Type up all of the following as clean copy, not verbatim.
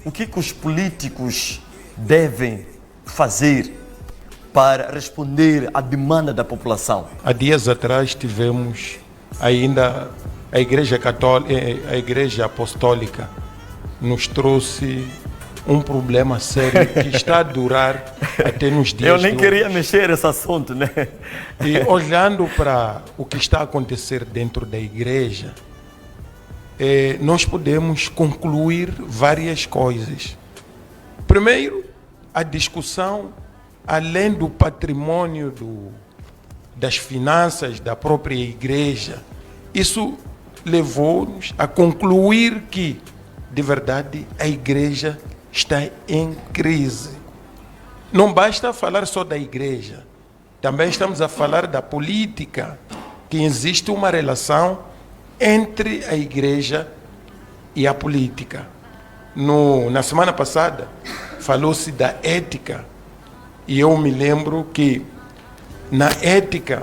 o que os políticos devem fazer para responder à demanda da população? Há dias atrás tivemos ainda a Igreja Católica, a Igreja Apostólica nos trouxe um problema sério que está a durar até nos dias. Eu nem de queria hoje. mexer nesse assunto, né? E olhando para o que está a acontecer dentro da igreja, nós podemos concluir várias coisas. Primeiro, a discussão, além do patrimônio das finanças da própria igreja, isso levou-nos a concluir que, de verdade, a igreja está em crise. Não basta falar só da igreja, também estamos a falar da política, que existe uma relação entre a igreja e a política. Na semana passada, falou-se da ética, e eu me lembro que na ética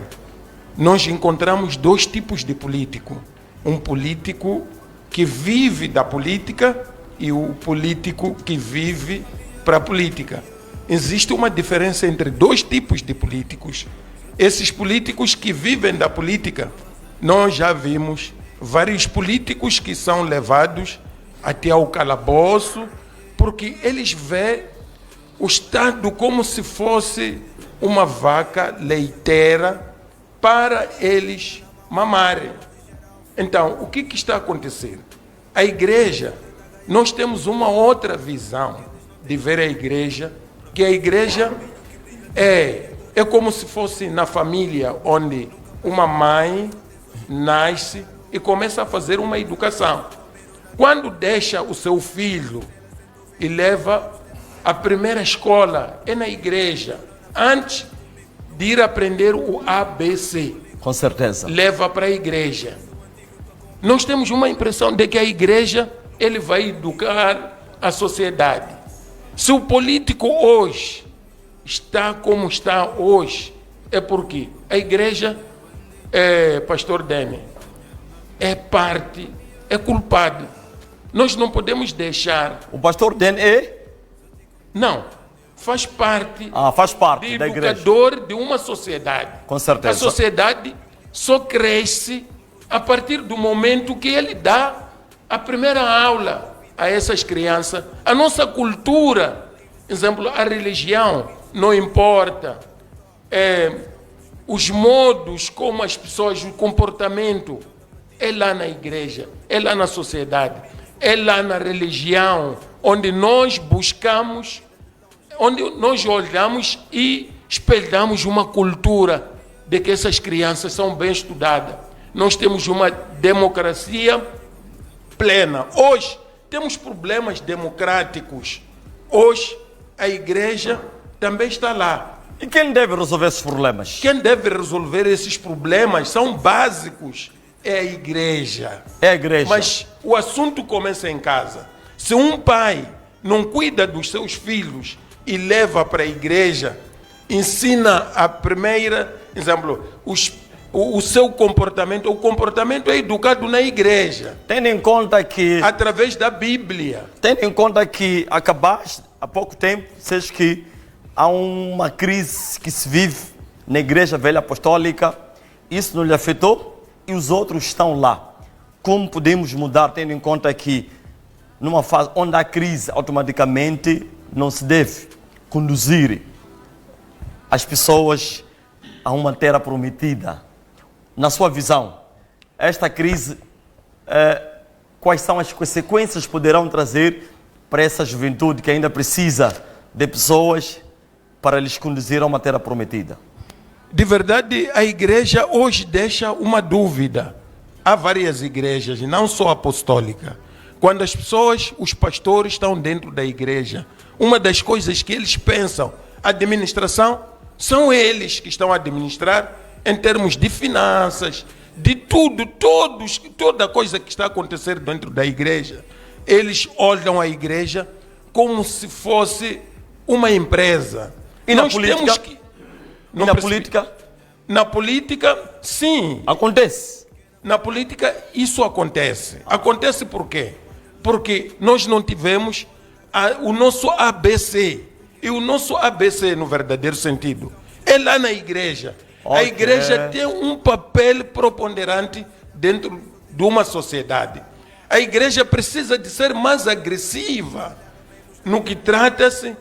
nós encontramos dois tipos de político. Um político que vive da política e o político que vive para a política. Existe uma diferença entre dois tipos de políticos. Esses políticos que vivem da política, nós já vimos vários políticos que são levados até ao calabouço, porque eles veem o Estado como se fosse uma vaca leiteira para eles mamarem. Então, o que está acontecendo? A igreja, nós temos uma outra visão de ver a igreja, que a igreja é como se fosse na família, onde uma mãe nasce e começa a fazer uma educação. Quando deixa o seu filho e leva a primeira escola, é na igreja, antes de ir aprender o ABC. Com certeza. Leva para a igreja. Nós temos uma impressão de que a igreja, ele vai educar a sociedade. Se o político hoje está como está hoje, é porque a igreja, pastor Demi, é parte, é culpado. Nós não podemos deixar... O pastor Den Não, faz parte, faz parte de da igreja. educador de uma sociedade. Com certeza. A sociedade só cresce a partir do momento que ele dá a primeira aula a essas crianças. A nossa cultura, exemplo, a religião, não importa. Os modos como as pessoas, o comportamento, é lá na igreja, é lá na sociedade, é lá na religião, onde nós buscamos, onde nós olhamos e espelhamos uma cultura de que essas crianças são bem estudadas. Nós temos uma democracia plena. Hoje temos problemas democráticos. Hoje a igreja também está lá. E quem deve resolver esses problemas? Quem deve resolver esses problemas são básicos. É a igreja. É a igreja. Mas o assunto começa em casa. Se um pai não cuida dos seus filhos e leva para a igreja, ensina a primeira, exemplo, o seu comportamento, o comportamento é educado na igreja. Tendo em conta que... Através da Bíblia. Tendo em conta que acabaste há pouco tempo, disseste que há uma crise que se vive na Igreja Velha Apostólica, isso não lhe afetou e os outros estão lá. Como podemos mudar, tendo em conta que numa fase onde há crise, automaticamente não se deve conduzir as pessoas a uma terra prometida? Na sua visão, esta crise, quais são as consequências que poderão trazer para essa juventude que ainda precisa de pessoas para lhes conduzir a uma terra prometida? De verdade, a igreja hoje deixa uma dúvida. Há várias igrejas, não só apostólica. Quando as pessoas, os pastores estão dentro da igreja, uma das coisas que eles pensam, a administração, são eles que estão a administrar em termos de finanças, de tudo, toda coisa que está a acontecer dentro da igreja. Eles olham a igreja como se fosse uma empresa. E nós temos que... E na política? Na política, sim. Acontece. Na política, isso acontece. Acontece por quê? Porque nós não tivemos o nosso ABC. E o nosso ABC, no verdadeiro sentido, é lá na igreja. A igreja tem um papel preponderante dentro de uma sociedade. A igreja precisa de ser mais agressiva no que trata-se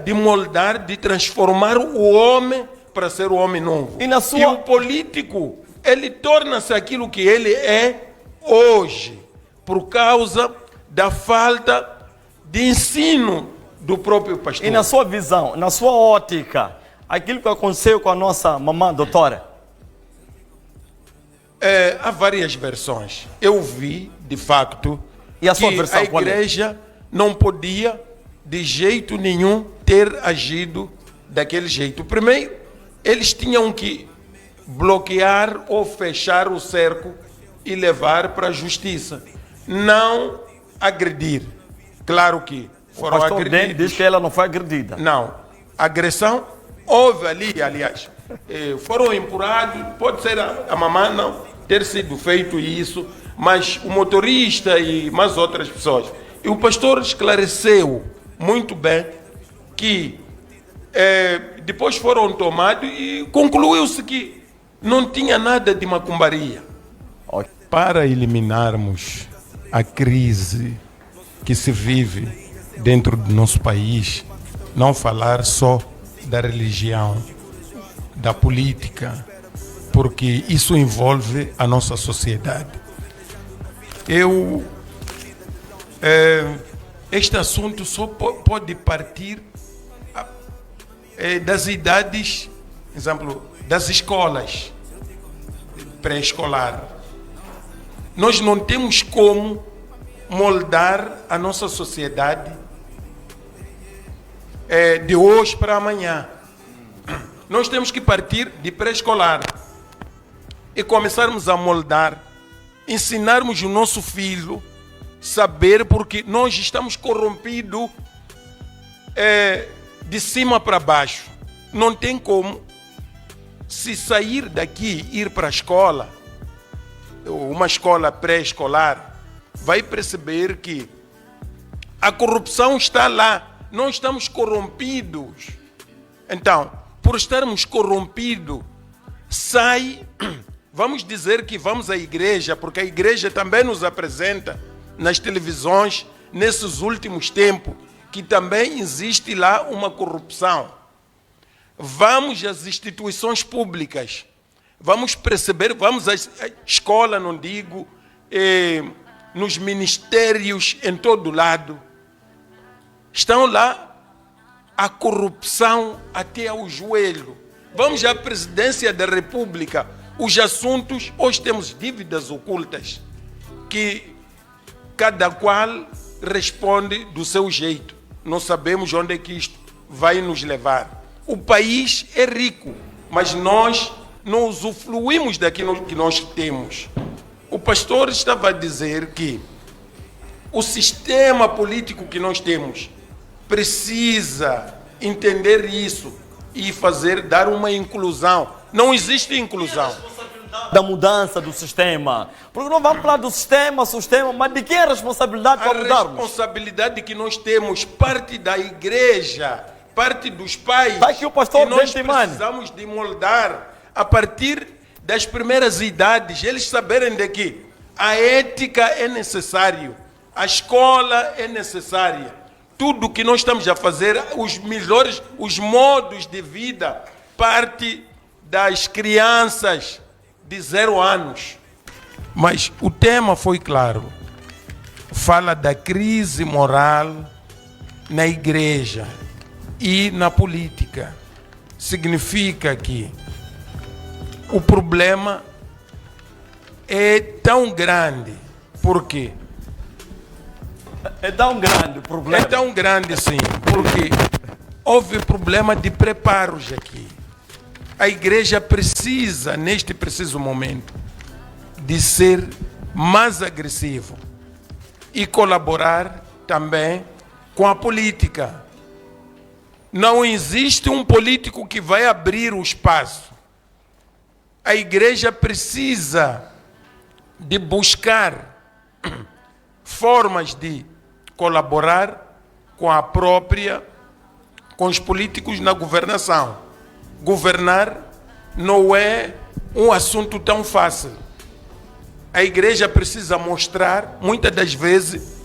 de moldar, de transformar o homem para ser o homem novo. E o político, ele torna-se aquilo que ele é hoje, por causa da falta de ensino do próprio pastor. E na sua visão, na sua ótica, aquilo que aconteceu com a nossa mamã doutora? Há várias versões. Eu vi, de facto, e a sua que versão, a igreja não podia, de jeito nenhum, ter agido daquele jeito. Primeiro, eles tinham que bloquear ou fechar o cerco e levar para a justiça. Não agredir. Claro que foram agredidos. O pastor diz que ela não foi agredida. Não. Agressão houve ali, aliás. Foram empurrados, pode ser a mamãe não ter sido feito isso, mas o motorista e mais outras pessoas. E o pastor esclareceu muito bem que depois foram tomados e concluiu-se que não tinha nada de macumbaria. Para eliminarmos a crise que se vive dentro do nosso país, não falar só da religião, da política, porque isso envolve a nossa sociedade. Este assunto só pode partir das idades, exemplo, das escolas pré-escolar. Nós não temos como moldar a nossa sociedade de hoje para amanhã. Nós temos que partir de pré-escolar e começarmos a moldar, ensinarmos o nosso filho saber, porque nós estamos corrompidos de cima para baixo. Não tem como, se sair daqui, ir para a escola, uma escola pré-escolar, vai perceber que a corrupção está lá. Nós estamos corrompidos. Então, por estarmos corrompidos, vamos dizer que vamos à igreja, porque a igreja também nos apresenta nas televisões, nesses últimos tempos, que também existe lá uma corrupção. Vamos às instituições públicas, vamos perceber, vamos à escola, não digo, nos ministérios, em todo lado. Estão lá a corrupção até ao joelho. Vamos à presidência da República, os assuntos, hoje temos dívidas ocultas, que cada qual responde do seu jeito. Não sabemos onde é que isto vai nos levar. O país é rico, mas nós não usufruímos daquilo que nós temos. O pastor estava a dizer que o sistema político que nós temos precisa entender isso e dar uma inclusão. Não existe inclusão. Da mudança do sistema. Porque não vamos falar do sistema, mas de quem é a responsabilidade para mudarmos? A responsabilidade que nós temos parte da igreja, parte dos pais, vai que o pastor que nós precisamos de moldar a partir das primeiras idades, eles saberem de que a ética é necessário, a escola é necessária, tudo que nós estamos a fazer, os modos de vida, parte das crianças de 0 anos. Mas o tema foi claro. Fala da crise moral na igreja e na política. Significa que o problema é tão grande. Por quê? É tão grande o problema. É tão grande, sim, porque houve problema de preparos aqui. A igreja precisa, neste preciso momento, de ser mais agressivo e colaborar também com a política. Não existe um político que vai abrir o espaço. A igreja precisa de buscar formas de colaborar com os políticos na governação. Governar não é um assunto tão fácil. A igreja precisa mostrar, muitas das vezes,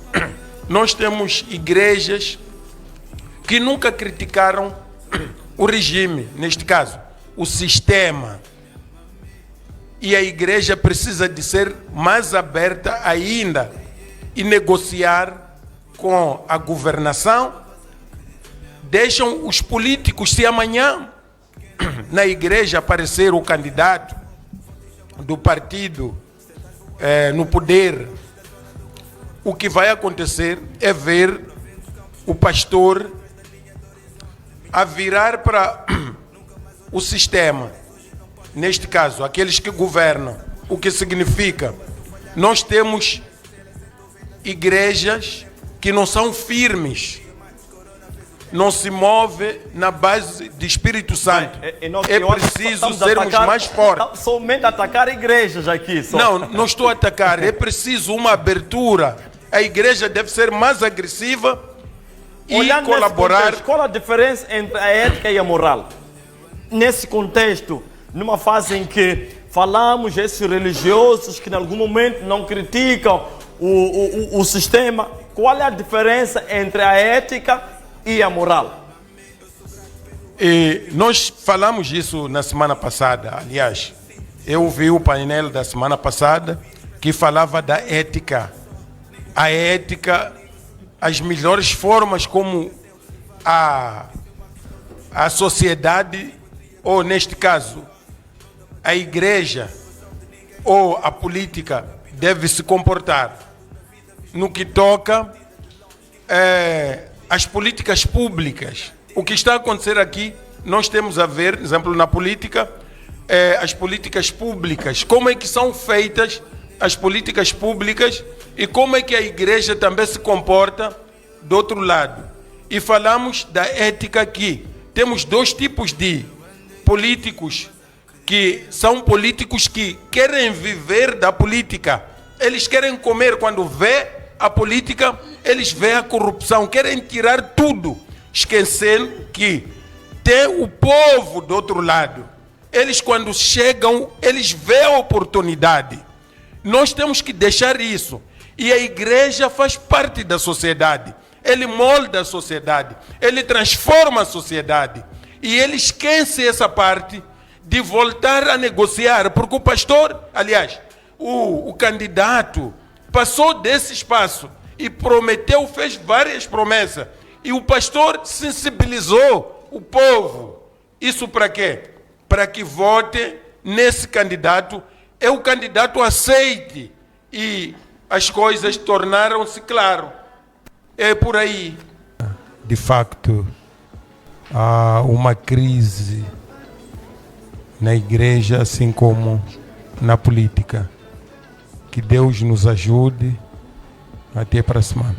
nós temos igrejas que nunca criticaram o regime, neste caso, o sistema. E a igreja precisa de ser mais aberta ainda e negociar com a governação. Deixam os políticos, se amanhã na igreja aparecer o candidato do partido no poder, o que vai acontecer é ver o pastor a virar para o sistema, neste caso, aqueles que governam, o que significa, nós temos igrejas que não são firmes, não se move na base do Espírito Santo. É preciso sermos mais fortes. Somente atacar igrejas aqui. Não estou a atacar. É preciso uma abertura. A igreja deve ser mais agressiva e olhando colaborar. Contexto, qual a diferença entre a ética e a moral? Nesse contexto, numa fase em que falamos esses religiosos que em algum momento não criticam o sistema, qual é a diferença entre a ética e a moral? E nós falamos isso na semana passada. Aliás, eu vi o painel da semana passada que falava da ética. A ética, as melhores formas como a sociedade, ou neste caso, a igreja ou a política deve se comportar no que toca as políticas públicas. O que está a acontecer aqui, nós temos a ver, por exemplo, na política, as políticas públicas, como é que são feitas as políticas públicas e como é que a igreja também se comporta do outro lado. E falamos da ética aqui. Temos dois tipos de políticos, que são políticos que querem viver da política. Eles querem comer quando vê a política, eles veem a corrupção, querem tirar tudo, esquecendo que tem o povo do outro lado. Eles, quando chegam, eles veem a oportunidade. Nós temos que deixar isso. E a igreja faz parte da sociedade. Ele molda a sociedade, ele transforma a sociedade. E ele esquece essa parte de voltar a negociar, porque o pastor, aliás, o candidato passou desse espaço e prometeu, fez várias promessas. E o pastor sensibilizou o povo. Isso para quê? Para que vote nesse candidato, o candidato aceite e as coisas tornaram-se claras. É por aí. De facto, há uma crise na igreja, assim como na política. Que Deus nos ajude. Até para a semana.